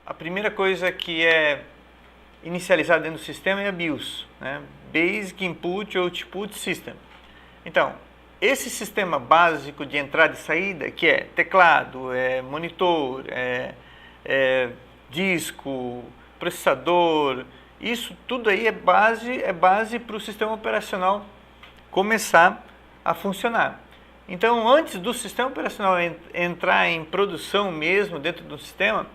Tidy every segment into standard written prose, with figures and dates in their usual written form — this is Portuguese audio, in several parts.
a primeira coisa que é inicializada dentro do sistema é a BIOS, né? Basic Input Output System. Então, esse sistema básico de entrada e saída, que é teclado, monitor, disco, processador, isso tudo aí é base para o sistema operacional começar a funcionar. Então, antes do sistema operacional entrar em produção mesmo dentro do sistema,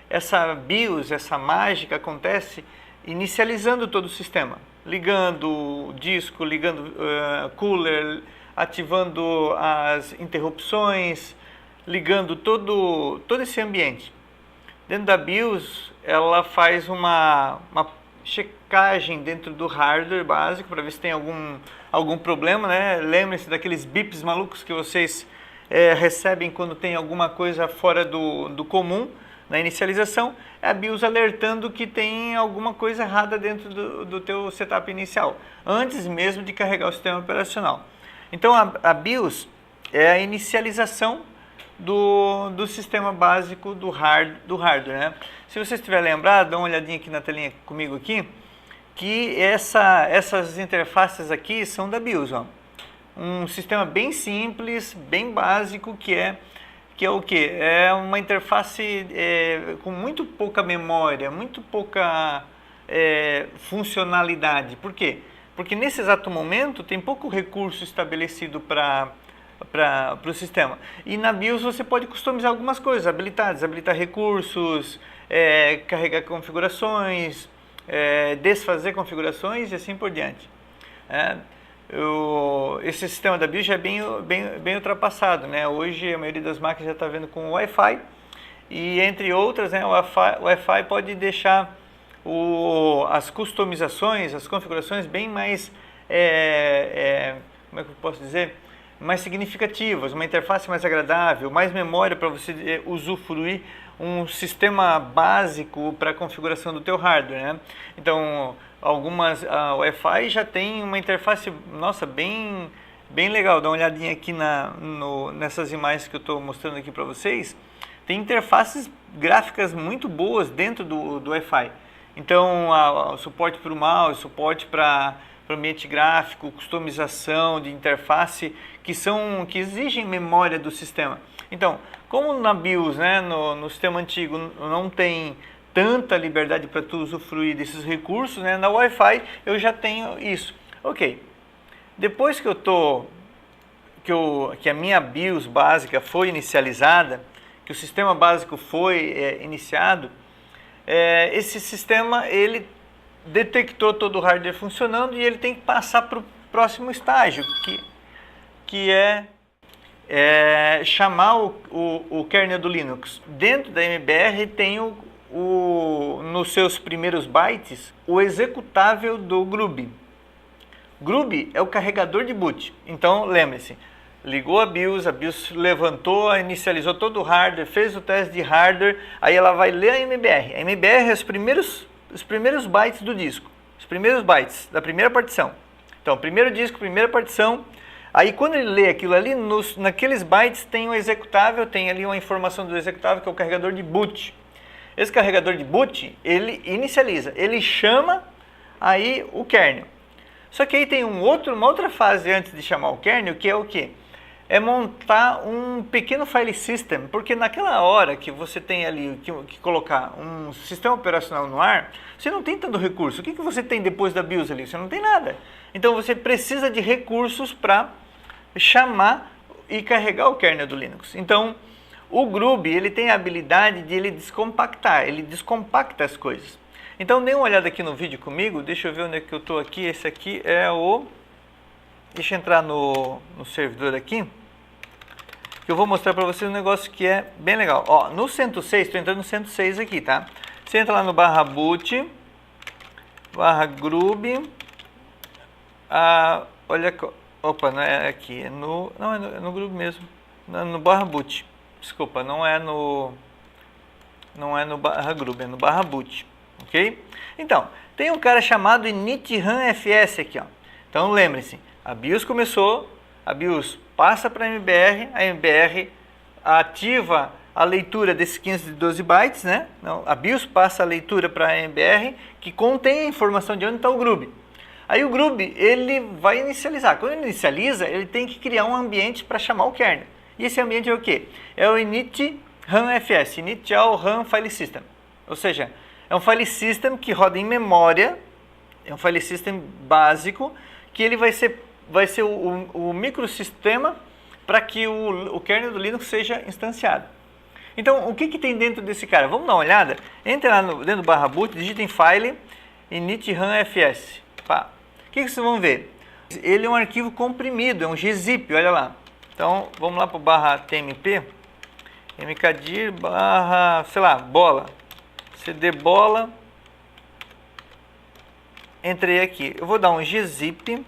essa BIOS, essa mágica acontece inicializando todo o sistema, ligando o disco, ligando cooler, ativando as interrupções, ligando todo esse ambiente. Dentro da BIOS, ela faz uma checagem dentro do hardware básico para ver se tem algum problema, né? Lembre-se daqueles bips malucos que vocês recebem quando tem alguma coisa fora do comum na inicialização. É a BIOS alertando que tem alguma coisa errada dentro do teu setup inicial, antes mesmo de carregar o sistema operacional. Então a BIOS é a inicialização do sistema básico do hardware, né? Se você estiver lembrado, dá uma olhadinha aqui na telinha comigo aqui, que essas interfaces aqui são da BIOS, ó. Um sistema bem simples, bem básico, que é o que? É uma interface com muito pouca memória, muito pouca funcionalidade. Por quê? Porque nesse exato momento tem pouco recurso estabelecido para o sistema. E na BIOS você pode customizar algumas coisas, habilitar recursos, carregar configurações, desfazer configurações e assim por diante. Esse sistema da BIOS já é bem ultrapassado, né? Hoje a maioria das máquinas já está vendo com Wi-Fi e, entre outras, né, o Wi-Fi pode deixar as customizações, as configurações bem mais, como é que eu posso dizer, mais significativas, uma interface mais agradável, mais memória para você usufruir um sistema básico para a configuração do teu hardware, né? Então, algumas Wi-Fi já tem uma interface, nossa, bem legal. Dá uma olhadinha aqui nessas imagens que eu estou mostrando aqui para vocês. Tem interfaces gráficas muito boas dentro do Wi-Fi. Então, o suporte para o mouse, suporte para ambiente gráfico, customização de interface, que exigem memória do sistema. Então, como na BIOS, né, no sistema antigo, não tem tanta liberdade para tu usufruir desses recursos, né, na Wi-Fi eu já tenho isso. Ok, depois que a minha BIOS básica foi inicializada, que o sistema básico foi iniciado, esse sistema ele detectou todo o hardware funcionando e ele tem que passar para o próximo estágio, que é chamar o kernel do Linux. Dentro da MBR tem nos seus primeiros bytes o executável do Grub. Grub é o carregador de boot. Então lembre-se, ligou a BIOS levantou, inicializou todo o hardware, fez o teste de hardware, aí ela vai ler a MBR. A MBR é os primeiros bytes do disco, os primeiros bytes da primeira partição. Então, primeiro disco, primeira partição. Aí quando ele lê aquilo ali, naqueles bytes tem um executável, tem ali uma informação do executável que é o carregador de boot. Esse carregador de boot, ele inicializa, ele chama aí o kernel. Só que aí tem uma outra fase antes de chamar o kernel, que é o quê? É montar um pequeno file system, porque naquela hora que você tem ali que colocar um sistema operacional no ar, você não tem tanto recurso. O que você tem depois da BIOS ali? Você não tem nada. Então você precisa de recursos para chamar e carregar o kernel do Linux. Então o Grub, ele tem a habilidade de ele descompactar, ele descompacta as coisas. Então dê uma olhada aqui no vídeo comigo, deixa eu ver onde é que eu estou aqui. Esse aqui é deixa eu entrar no servidor aqui, que eu vou mostrar para vocês um negócio que é bem legal. Ó, no 106, estou entrando no 106 aqui, tá? Você entra lá no /boot, /grub, olha, opa, não é aqui, é no grub mesmo, no /boot, desculpa, não é no /grub, é no /boot, ok? Então, tem um cara chamado initramfs aqui, ó. Então lembre-se, a BIOS começou, a BIOS passa para a MBR ativa a leitura desses 512 bytes, né? Então, a BIOS passa a leitura para a MBR, que contém a informação de onde está o GRUB. Aí o GRUB, ele vai inicializar. Quando ele inicializa, ele tem que criar um ambiente para chamar o kernel. E esse ambiente é o quê? É o init RAM-FS, Initial RAM File System. Ou seja, é um file system que roda em memória, é um file system básico, que ele vai ser o microsistema para que o kernel do Linux seja instanciado. Então, o que tem dentro desse cara? Vamos dar uma olhada? Entra lá dentro do /boot, digita em file, init RAM-FS. Pá. O que vocês vão ver? Ele é um arquivo comprimido, é um gzip, olha lá. Então, vamos lá para o /tmp, mkdir sei lá, bola, cd bola. Entrei aqui, eu vou dar um gzip,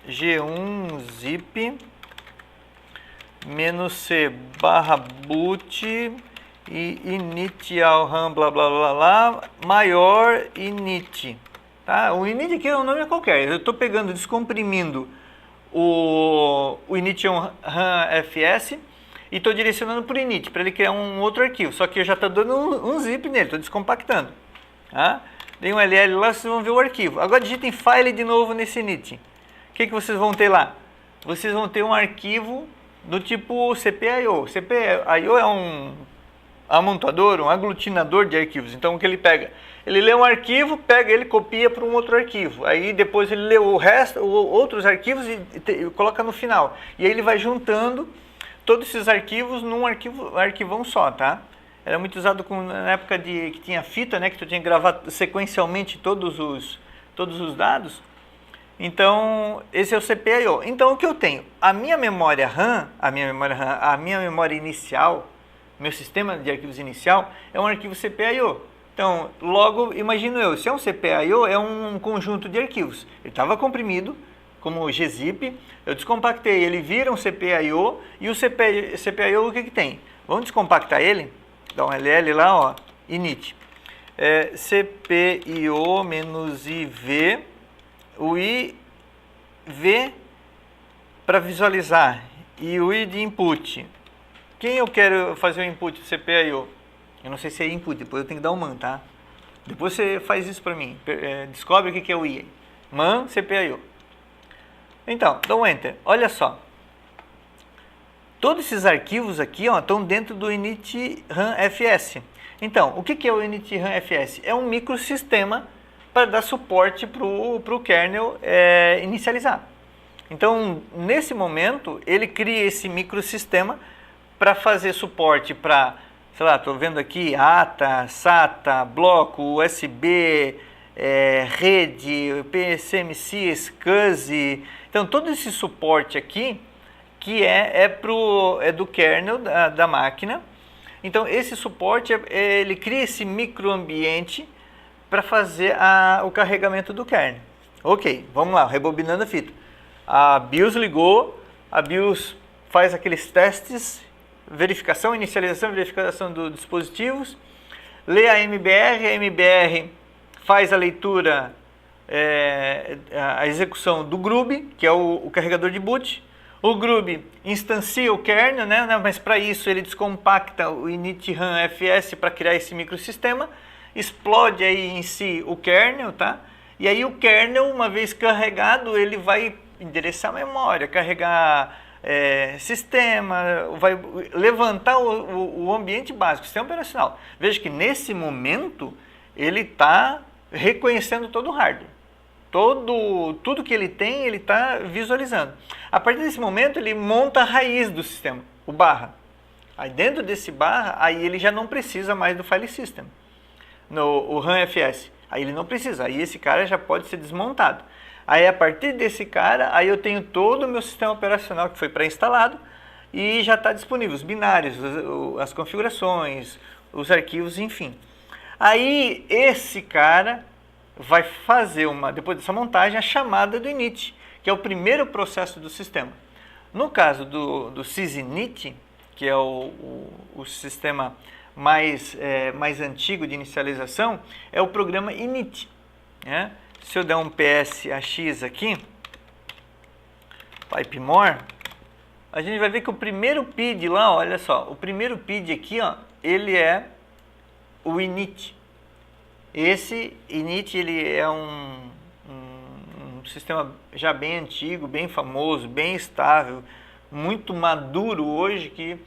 g1 zip, -c /boot e initial RAM blá blá blá blá maior init. Tá? O init aqui é um nome qualquer, eu estou pegando, descomprimindo o initial RAM-FS e estou direcionando para o init, para ele criar um outro arquivo, só que eu já estou dando um zip nele, estou descompactando. Tá? Dei um ll lá, vocês vão ver o arquivo. Agora digitem file de novo nesse init. O que vocês vão ter lá? Vocês vão ter um arquivo do tipo cp.io. cp.io é um amontoador, um aglutinador de arquivos. Então o que ele pega? Ele lê um arquivo, pega ele, copia para um outro arquivo. Aí depois ele lê o resto, outros arquivos e coloca no final. E aí ele vai juntando todos esses arquivos num arquivão só, tá? Era muito usado na época que tinha fita, né? Que tu tinha que gravar sequencialmente todos os dados. Então, esse é o cp.io. Então, o que eu tenho? A minha memória RAM, a minha memória inicial, meu sistema de arquivos inicial, é um arquivo cp.io. Então, logo, imagino eu, se é um cp.io, é um conjunto de arquivos. Ele estava comprimido, como gzip, eu descompactei, ele vira um cp.io, e o cp.io o que tem? Vamos descompactar ele? Dá um ll lá, ó, init. cp.io-iv, o iv para visualizar e o i de input. Quem eu quero fazer o input do cp.io? Eu não sei se é input, depois eu tenho que dar um man, tá? Depois você faz isso para mim, descobre o que é o i. Man cp.io. Então, dá um enter. Olha só. Todos esses arquivos aqui estão dentro do init RAM-FS. Então, o que é o init RAM-FS? É um microsistema para dar suporte para o kernel inicializar. Então, nesse momento, ele cria esse microsistema para fazer suporte para, sei lá, estou vendo aqui ATA, SATA, bloco, USB, rede, PSMC, SCSI. Então, todo esse suporte aqui, que é do kernel da máquina. Então, esse suporte, ele cria esse microambiente para fazer o carregamento do kernel. Ok, vamos lá, rebobinando a fita. A BIOS ligou, a BIOS faz aqueles testes, verificação, inicialização e verificação dos dispositivos, lê a MBR faz a leitura, a execução do GRUB, que é o carregador de boot. O GRUB instancia o kernel, né? Mas para isso ele descompacta o init RAM-FS para criar esse microsistema, explode aí em si o kernel, tá? E aí o kernel, uma vez carregado, ele vai endereçar a memória, carregar sistema, vai levantar o ambiente básico, o sistema operacional. Veja que nesse momento ele está reconhecendo todo o hardware. Tudo que ele tem, ele está visualizando. A partir desse momento, ele monta a raiz do sistema, o barra. Aí dentro desse barra, aí ele já não precisa mais do file system, o RAM-FS. Aí ele não precisa, aí esse cara já pode ser desmontado. Aí a partir desse cara, aí eu tenho todo o meu sistema operacional que foi pré-instalado e já está disponível, os binários, as configurações, os arquivos, enfim. Aí esse cara vai fazer, depois dessa montagem, a chamada do init, que é o primeiro processo do sistema. No caso do sysinit, que é o sistema mais antigo de inicialização, é o programa init. Né? Se eu der um psax aqui, pipemore, a gente vai ver que o primeiro PID lá, olha só, o primeiro PID aqui, ó, ele é o init. Esse init, ele é um sistema já bem antigo, bem famoso, bem estável, muito maduro hoje, que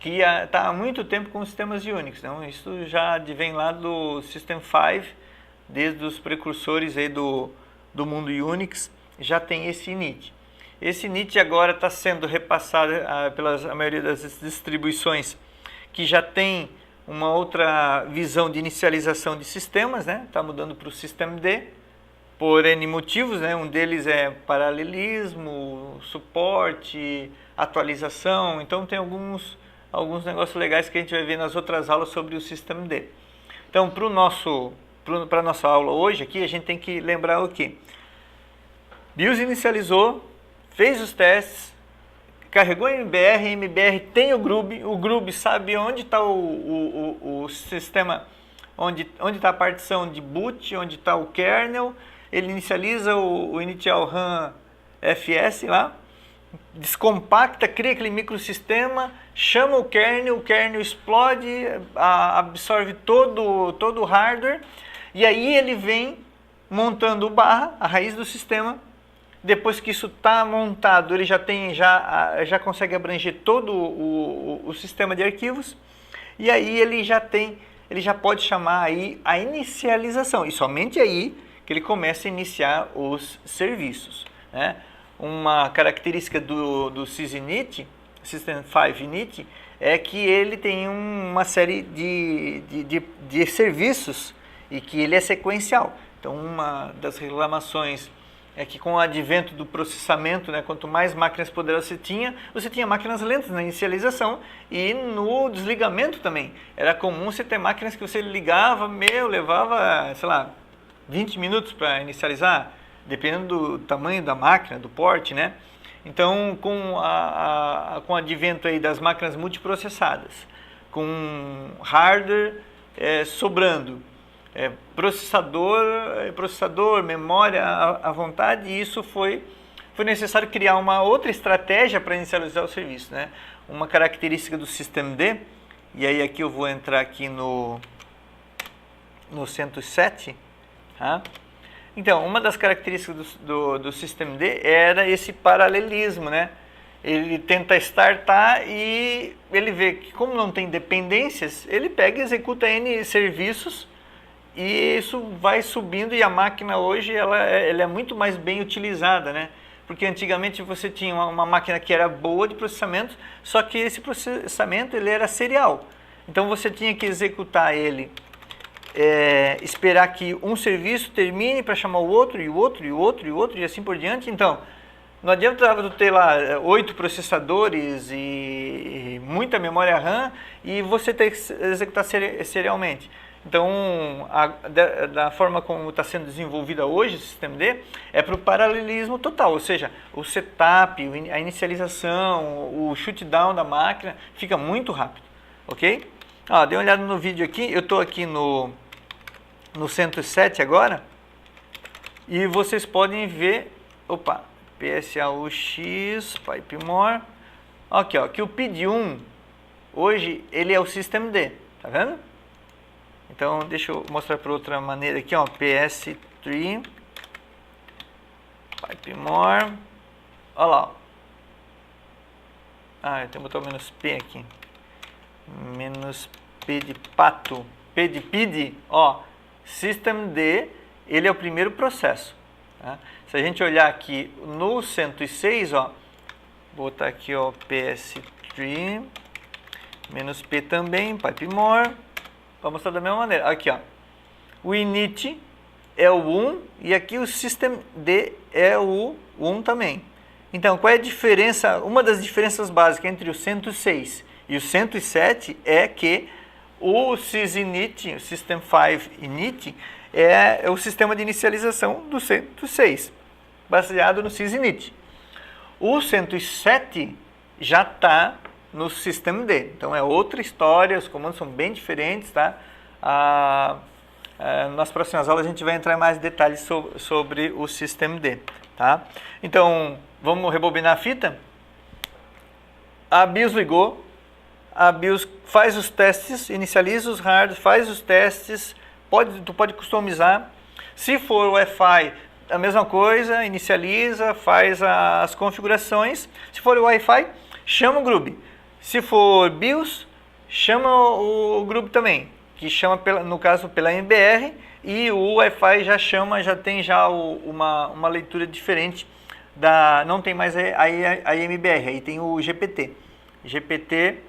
está há muito tempo com sistemas Unix. Então, isso já advém lá do System 5, desde os precursores aí do mundo Unix, já tem esse init. Esse init agora está sendo repassado pela maioria das distribuições que já tem uma outra visão de inicialização de sistemas, né? Está mudando para o systemd, por N motivos, né? Um deles é paralelismo, suporte, atualização. Então tem alguns negócios legais que a gente vai ver nas outras aulas sobre o systemd. Então, para a nossa aula hoje aqui, a gente tem que lembrar o quê? BIOS inicializou, fez os testes, carregou MBR, MBR tem o GRUB sabe onde está o sistema, onde está a partição de boot, onde está o kernel, ele inicializa o initial RAM FS lá, descompacta, cria aquele microsistema, chama o kernel explode, absorve todo o hardware, e aí ele vem montando o barra, a raiz do sistema. Depois que isso está montado, ele já consegue abranger todo o sistema de arquivos, e aí ele já pode chamar aí a inicialização, e somente aí que ele começa a iniciar os serviços, né? Uma característica do sysinit, System 5 init, é que ele tem uma série de serviços e que ele é sequencial. Então, uma das reclamações é que com o advento do processamento, né, quanto mais máquinas poderosas você tinha máquinas lentas na inicialização e no desligamento também. Era comum você ter máquinas que você ligava, levava, sei lá, 20 minutos para inicializar, dependendo do tamanho da máquina, do porte, né? Então, com o advento aí das máquinas multiprocessadas, com hardware sobrando, processador, memória à vontade, e isso foi necessário criar uma outra estratégia para inicializar o serviço, né? Uma característica do systemd, e aí aqui eu vou entrar aqui no 107, tá? Então, uma das características do systemd era esse paralelismo, né? Ele tenta startar e ele vê que, como não tem dependências, ele pega e executa N serviços, e isso vai subindo, e a máquina hoje ela é muito mais bem utilizada, né? Porque antigamente você tinha uma máquina que era boa de processamento, só que esse processamento ele era serial. Então você tinha que executar ele, esperar que um serviço termine para chamar o outro, e o outro, e o outro, e o outro, e assim por diante. Então, não adianta tu ter lá 8 processadores e muita memória RAM e você ter que executar serialmente. Então, da forma como está sendo desenvolvida hoje o systemd, é para o paralelismo total, ou seja, o setup, a inicialização, o shutdown da máquina fica muito rápido, ok? Dê uma olhada no vídeo aqui, eu estou aqui no 107 agora, e vocês podem ver, PSAUX, PipeMore, aqui ó, que o PID1 hoje ele é o systemd, tá vendo? Então, deixa eu mostrar por outra maneira aqui, ó, PS3, PipeMore, olha lá, eu tenho que botar o menos P aqui, menos P de pato, P de PID, ó, systemd, ele é o primeiro processo, tá? Se a gente olhar aqui no 106, ó, vou botar aqui, ó, PS3, menos P também, PipeMore, para mostrar da mesma maneira. Aqui, ó, o init é o 1 e aqui o systemd é o 1 também. Então, qual é a diferença? Uma das diferenças básicas entre o 106 e o 107 é que o sysinit, o System 5 init, é o sistema de inicialização do 106, baseado no sysinit. O 107 já está no systemd, então é outra história, os comandos são bem diferentes, tá? Nas próximas aulas a gente vai entrar em mais detalhes sobre o systemd, tá? Então, vamos rebobinar a fita? A BIOS ligou, a BIOS faz os testes, inicializa os hardwares, faz os testes, tu pode customizar. Se for Wi-Fi, a mesma coisa, inicializa, faz as configurações. Se for Wi-Fi, chama o GRUB. Se for BIOS, chama o GRUB também, que chama, no caso, pela MBR, e o Wi-Fi já tem uma leitura diferente, não tem mais a MBR, aí tem o GPT. GPT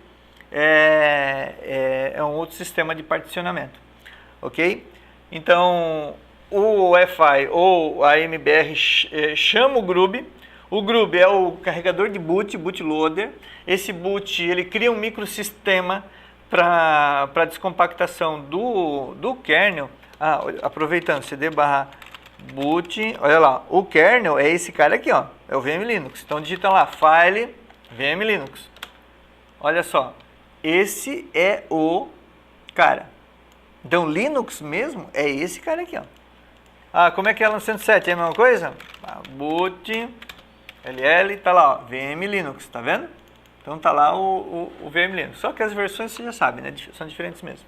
é um outro sistema de particionamento, ok? Então, o Wi-Fi ou a MBR chama o GRUB. O GRUB é o carregador de bootloader. Esse boot ele cria um microsistema para descompactação do kernel. Aproveitando, cd/boot, olha lá, o kernel é esse cara aqui, ó, é o VM Linux. Então digita lá, file VM Linux. Olha só, esse é o cara. Então Linux mesmo é esse cara aqui, ó. Como é que é lá no 107? É a mesma coisa? Boot LL, tá lá, ó, VM Linux, tá vendo? Então tá lá o VM Linux. Só que as versões você já sabe, né? São diferentes mesmo.